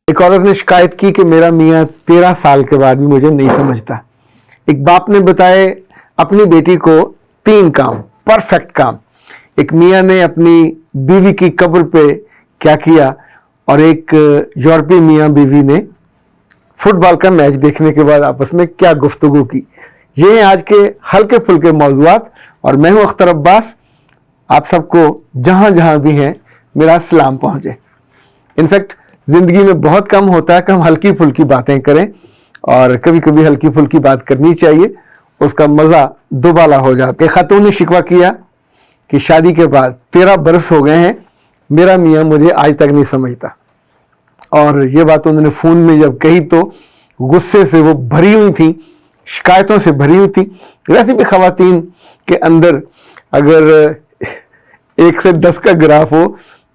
ایک عورت نے شکایت کی کہ میرا میاں 13 سال کے بعد بھی مجھے نہیں سمجھتا. ایک باپ نے بتائے اپنی بیٹی کو 3 کام، پرفیکٹ کام. ایک میاں نے اپنی بیوی کی قبر پہ کیا کیا، اور ایک یورپی میاں بیوی نے فٹ بال کا میچ دیکھنے کے بعد آپس میں کیا گفتگو کی. یہ ہیں آج کے ہلکے پھلکے موضوعات، اور میں ہوں اختر عباس. آپ سب کو جہاں جہاں بھی ہیں میرا سلام پہنچے. انفیکٹ زندگی میں بہت کم ہوتا ہے کہ ہم ہلکی پھلکی باتیں کریں، اور کبھی کبھی ہلکی پھلکی بات کرنی چاہیے، اس کا مزہ دوبالا ہو جاتا ہے. خاتون نے شکوہ کیا کہ شادی کے بعد 13 برس ہو گئے ہیں، میرا میاں مجھے آج تک نہیں سمجھتا. اور یہ بات انہوں نے فون میں جب کہی تو غصے سے وہ بھری ہوئی تھیں، شکایتوں سے بھری ہوئی تھی. ویسے بھی خواتین کے اندر اگر 1 سے 10 کا گراف ہو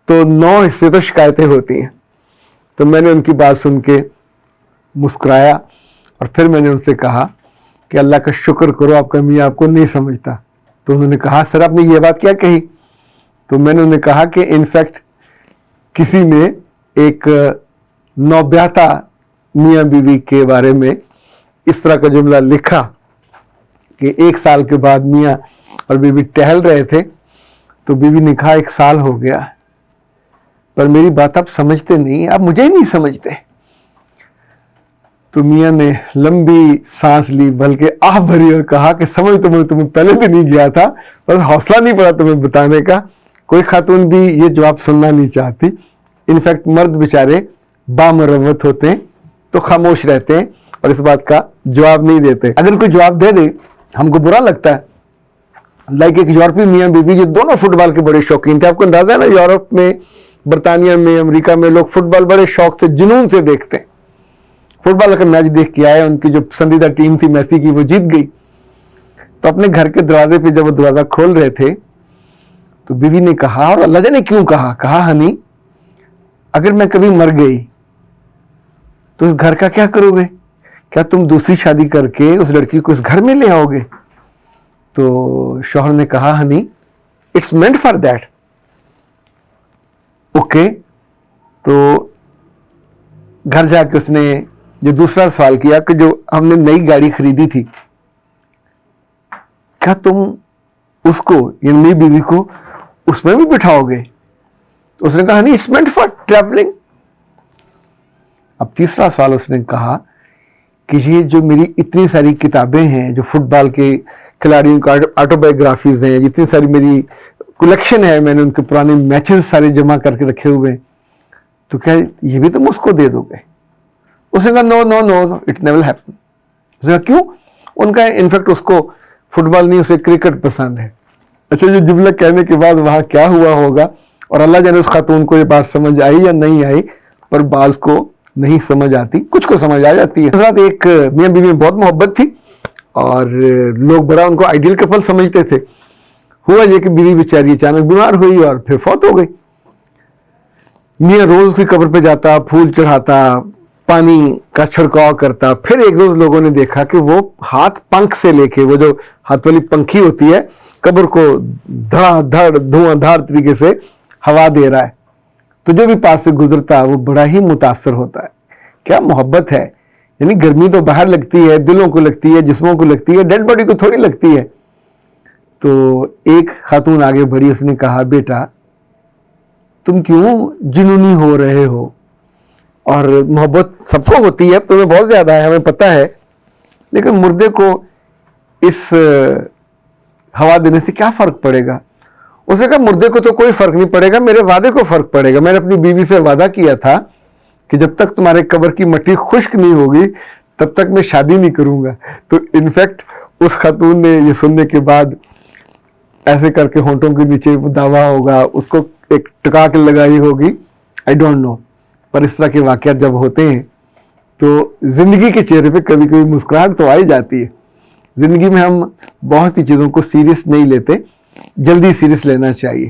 تو 9 حصے تو شکایتیں ہوتی ہیں. تو میں نے ان کی بات سن کے مسکرایا، اور پھر میں نے ان سے کہا کہ اللہ کا شکر کرو آپ کا میاں آپ کو نہیں سمجھتا. تو انہوں نے کہا سر آپ نے یہ بات کیا کہی؟ تو میں نے انہیں کہا کہ انفیکٹ کسی نے ایک نوبیاتا میاں بیوی کے بارے میں اس طرح کا جملہ لکھا کہ 1 سال کے بعد میاں اور بیوی ٹہل رہے تھے، تو بیوی نے کہا 1 سال ہو گیا پر میری بات آپ سمجھتے نہیں، آپ مجھے ہی نہیں سمجھتے. تو میاں نے لمبی سانس لی، بلکہ آہ بھری، اور کہا کہ سمجھ تو میں تمہیں پہلے بھی نہیں گیا تھا، بس حوصلہ نہیں پڑا تمہیں بتانے کا. کوئی خاتون بھی یہ جواب سننا نہیں چاہتی. انفیکٹ مرد بیچارے بامروت ہوتے ہیں تو خاموش رہتے ہیں اور اس بات کا جواب نہیں دیتے. اگر کوئی جواب دے دے ہم کو برا لگتا ہے. لائک ایک یورپی میاں بیوی جو دونوں فٹ بال کے بڑے شوقین تھے. آپ کو اندازہ ہے نا، یورپ میں، برطانیہ میں، امریکہ میں لوگ فٹ بال بڑے شوق سے جنون سے دیکھتے ہیں. فٹ بال کا میچ دیکھ کے آئے، ان کی جو پسندیدہ ٹیم تھی میسی کی وہ جیت گئی. تو اپنے گھر کے دروازے پہ جب وہ دروازہ کھول رہے تھے تو بیوی نے کہا، اور اللہ جانے کیوں کہا ہنی اگر میں کبھی مر گئی تو اس گھر کا کیا کرو گے؟ کیا تم دوسری شادی کر کے اس لڑکی کو اس گھر میں لے آؤ گے؟ تو شوہر نے کہا honey it's meant for that. Okay. تو گھر جا کے اس نے جو دوسرا سوال کیا کہ جو ہم نے نئی گاڑی خریدی تھی کیا تم اس کو یعنی میری بیوی کو اس میں بھی بٹھاؤ گے؟ تو اس نے کہا نہیں اٹس مینٹ فار ٹریولنگ. اب تیسرا سوال اس نے کہا کہ یہ جو میری اتنی ساری کتابیں ہیں جو فٹ بال کے کھلاڑیوں کا آٹو بایوگرافیز ہیں، جتنی ساری میری کلیکشن ہے، میں نے ان کے پرانے میچز سارے جمع کر کے رکھے ہوئے، تو کیا یہ بھی تم اس کو دے دو گے؟ اس نے کہا نو نو نو اٹ نیور ہیپن. اس نے کہا کیوں؟ ان کا انفیکٹ اس کو فٹ بال نہیں، اسے کرکٹ پسند ہے. اچھا یہ جملہ کہنے کے بعد وہاں کیا ہوا ہوگا، اور اللہ جانے اس خاتون کو یہ بات سمجھ آئی یا نہیں آئی، پر بعض کو نہیں سمجھ آتی، کچھ کو سمجھ آ جاتی ہے. ایک میاں بیوی میں بہت محبت تھی اور لوگ بڑا ان کو آئیڈیل کپل سمجھتے تھے. ہوا یہ کہ بیوی بیچاری اچانک بیمار ہوئی اور پھر فوت ہو گئی. میاں روز اس کی قبر پہ جاتا، پھول چڑھاتا، پانی کا چھڑکاؤ کرتا. پھر ایک روز لوگوں نے دیکھا کہ وہ ہاتھ پنکھ سے لے کے، وہ جو ہاتھ والی پنکھی ہوتی ہے، قبر کو دھڑا دھڑ دھواں دھار طریقے سے ہوا دے رہا ہے. تو جو بھی پاس سے گزرتا وہ بڑا ہی متاثر ہوتا ہے. کیا محبت ہے! یعنی گرمی تو باہر لگتی ہے، دلوں کو لگتی ہے، جسموں کو لگتی ہے، ڈیڈ باڈی کو تھوڑی لگتی ہے. تو ایک خاتون آگے بڑھی، اس نے کہا بیٹا تم کیوں جنونی ہو رہے ہو؟ اور محبت سب کو ہوتی ہے، تمہیں بہت زیادہ ہے، ہمیں پتہ ہے، لیکن مردے کو اس ہوا دینے سے کیا فرق پڑے گا؟ اس نے کہا مردے کو تو کوئی فرق نہیں پڑے گا، میرے وعدے کو فرق پڑے گا. میں نے اپنی بیوی سے وعدہ کیا تھا کہ جب تک تمہارے قبر کی مٹی خشک نہیں ہوگی تب تک میں شادی نہیں کروں گا. تو انفیکٹ اس خاتون نے یہ سننے کے بعد ایسے کر کے ہونٹوں کے نیچے دعویٰ ہوگا، اس کو ایک ٹکا کے لگائی ہوگی، آئی ڈونٹ نو. پر اس طرح کے واقعات جب ہوتے ہیں تو زندگی کے چہرے پہ کبھی کبھی مسکراہٹ تو آئی جاتی ہے. زندگی میں ہم بہت سی چیزوں کو سیریس نہیں لیتے، جلدی سیریس لینا چاہیے.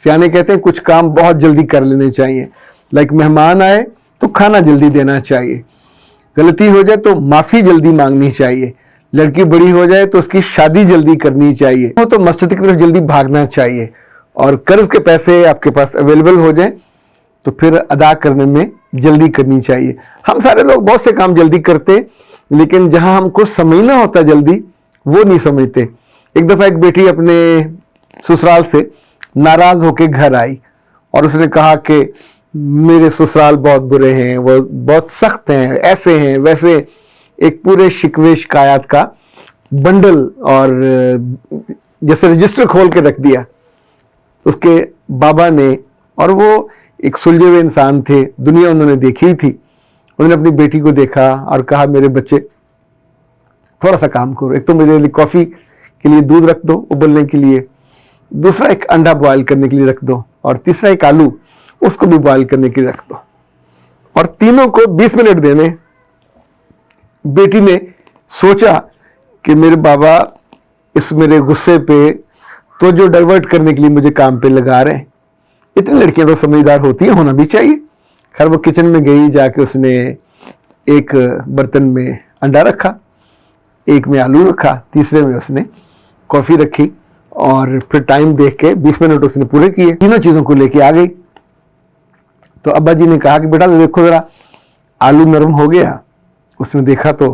سیانے کہتے ہیں کچھ کام بہت جلدی کر لینے چاہیے. لائک مہمان آئے تو کھانا جلدی دینا چاہیے، غلطی ہو جائے تو معافی جلدی مانگنی چاہیے، لڑکی بڑی ہو جائے تو اس کی شادی جلدی کرنی چاہیے، ہو تو مسجد کی طرف جلدی بھاگنا چاہیے، اور قرض کے پیسے آپ کے پاس اویلیبل ہو جائیں تو پھر ادا کرنے میں جلدی کرنی چاہیے. ہم سارے لوگ بہت سے کام جلدی کرتے, لیکن جہاں ہم کو سمجھنا ہوتا جلدی وہ نہیں سمجھتے. ایک دفعہ ایک بیٹی اپنے سسرال سے ناراض ہو کے گھر آئی اور اس نے کہا کہ میرے سسرال بہت برے ہیں, وہ بہت سخت ہیں, ایسے ہیں ویسے, ایک پورے شکوے شکایات کا بنڈل اور جیسے رجسٹر کھول کے رکھ دیا اس کے بابا نے. اور وہ ایک سلجھے ہوئے انسان تھے, دنیا انہوں نے دیکھی تھی. انہوں نے اپنی بیٹی کو دیکھا اور کہا میرے بچے تھوڑا سا کام کرو, ایک تو میرے لیے کافی کے لیے دودھ رکھ دو ابلنے کے لیے, دوسرا ایک انڈا بوائل کرنے کے لیے رکھ دو, اور تیسرا ایک آلو اس کو بھی بوائل کرنے کے لیے رکھ دو, اور تینوں کو 20 منٹ دینے. بیٹی نے سوچا کہ میرے بابا اس میرے غصے پہ تو جو ڈائیورٹ کرنے کے لیے مجھے کام پہ لگا رہے ہیں. اتنی لڑکیاں تو سمجھدار ہوتی ہیں, ہونا بھی چاہیے. خیر وہ کچن میں گئی, جا کے اس نے ایک برتن میں انڈا رکھا, ایک میں آلو رکھا, تیسرے میں اس نے کافی رکھی, اور پھر ٹائم دیکھ کے 20 منٹ اس نے پورے کیے. تینوں چیزوں کو لے کے آ گئی. تو ابا جی نے کہا کہ بیٹا دیکھو ذرا آلو نرم ہو گیا. اس نے دیکھا تو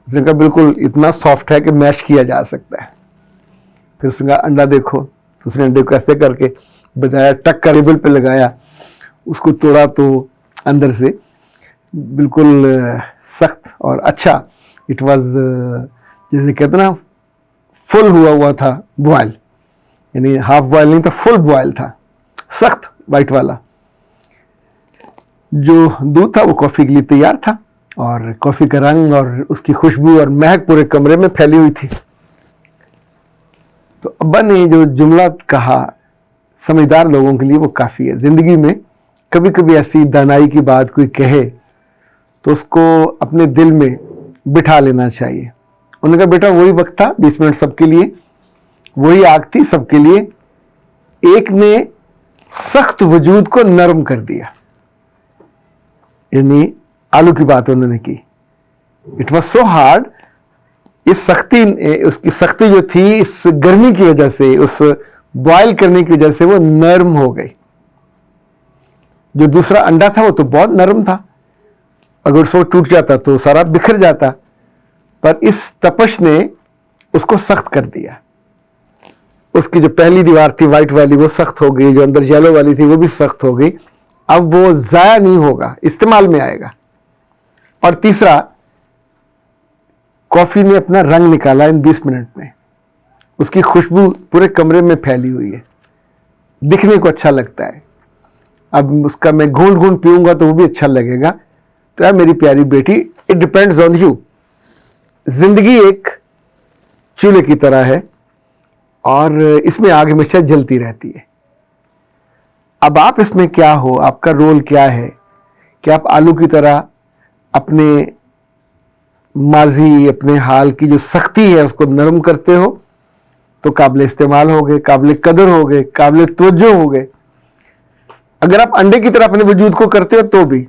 اس نے کہا بالکل اتنا سافٹ ہے کہ میش کیا جا سکتا ہے. پھر اس نے کہا انڈا دیکھو, تو اس نے انڈے کو ایسے کر کے بجایا, ٹک کر ٹیبل پہ لگایا, اس کو توڑا تو اندر سے بالکل سخت اور اچھا, اٹ واز جیسے کہتے نا فل ہوا تھا بوائل, یعنی ہاف بوائل نہیں تھا, فل بوائل تھا, سخت وائٹ والا. جو دودھ تھا وہ کافی کے لیے تیار تھا, اور کافی کا رنگ اور اس کی خوشبو اور مہک پورے کمرے میں پھیلی ہوئی تھی. تو ابا نے جو جملہ کہا سمجھدار لوگوں کے لیے وہ کافی ہے. زندگی میں کبھی کبھی ایسی دانائی کی بات کوئی کہے تو اس کو اپنے دل میں بٹھا لینا چاہیے. انہوں نے کہا بیٹا وہی وقت تھا 20 منٹ سب کے لیے, وہی آگ تھی سب کے لیے, ایک نے سخت وجود کو نرم کر دیا. یعنی آلو کی بات انہوں نے کی. اٹ واز سو ہارڈ, اس سختی اس کی سختی جو تھی اس گرمی کی وجہ سے, اس بوائل کرنے کی وجہ سے وہ نرم ہو گئی. جو دوسرا انڈا تھا وہ تو بہت نرم تھا, اگر اس کو ٹوٹ جاتا تو سارا بکھر جاتا, پر اس تپش نے اس کو سخت کر دیا. اس کی جو پہلی دیوار تھی وائٹ والی وہ سخت ہو گئی, جو اندر یلو والی تھی وہ بھی سخت ہو گئی. اب وہ ضائع نہیں ہوگا, استعمال میں آئے گا. اور تیسرا, کافی نے اپنا رنگ نکالا ان 20 منٹ میں, اس کی خوشبو پورے کمرے میں پھیلی ہوئی ہے, دکھنے کو اچھا لگتا ہے. اب اس کا میں گھونٹ گھونٹ پیوں گا تو وہ بھی اچھا لگے گا. تو ہے میری پیاری بیٹی, اٹ ڈپینڈز آن یو. زندگی ایک چولہے کی طرح ہے اور اس میں آگ ہمیشہ جلتی رہتی ہے. اب آپ اس میں کیا ہو, آپ کا رول کیا ہے, کہ آپ آلو کی طرح اپنے ماضی, اپنے حال کی جو سختی ہے اس کو نرم کرتے ہو تو قابل استعمال ہو گئے, قابل قدر ہو گئے, قابل توجہ ہو گئے. اگر آپ انڈے کی طرح اپنے وجود کو کرتے ہو تو بھی.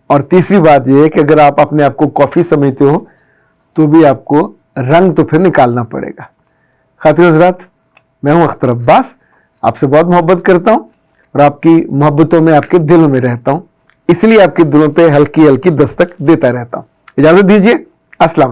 اور تیسری بات یہ ہے کہ اگر آپ اپنے آپ کو کافی سمجھتے ہو تو بھی آپ کو رنگ تو پھر نکالنا پڑے گا. خاطر حضرات, میں ہوں اختر عباس, آپ سے بہت محبت کرتا ہوں اور آپ کی محبتوں میں, آپ کے دلوں میں رہتا ہوں, اس لیے آپ کے دلوں پہ ہلکی ہلکی دستک دیتا رہتا ہوں. اجازت دیجیے, السلام.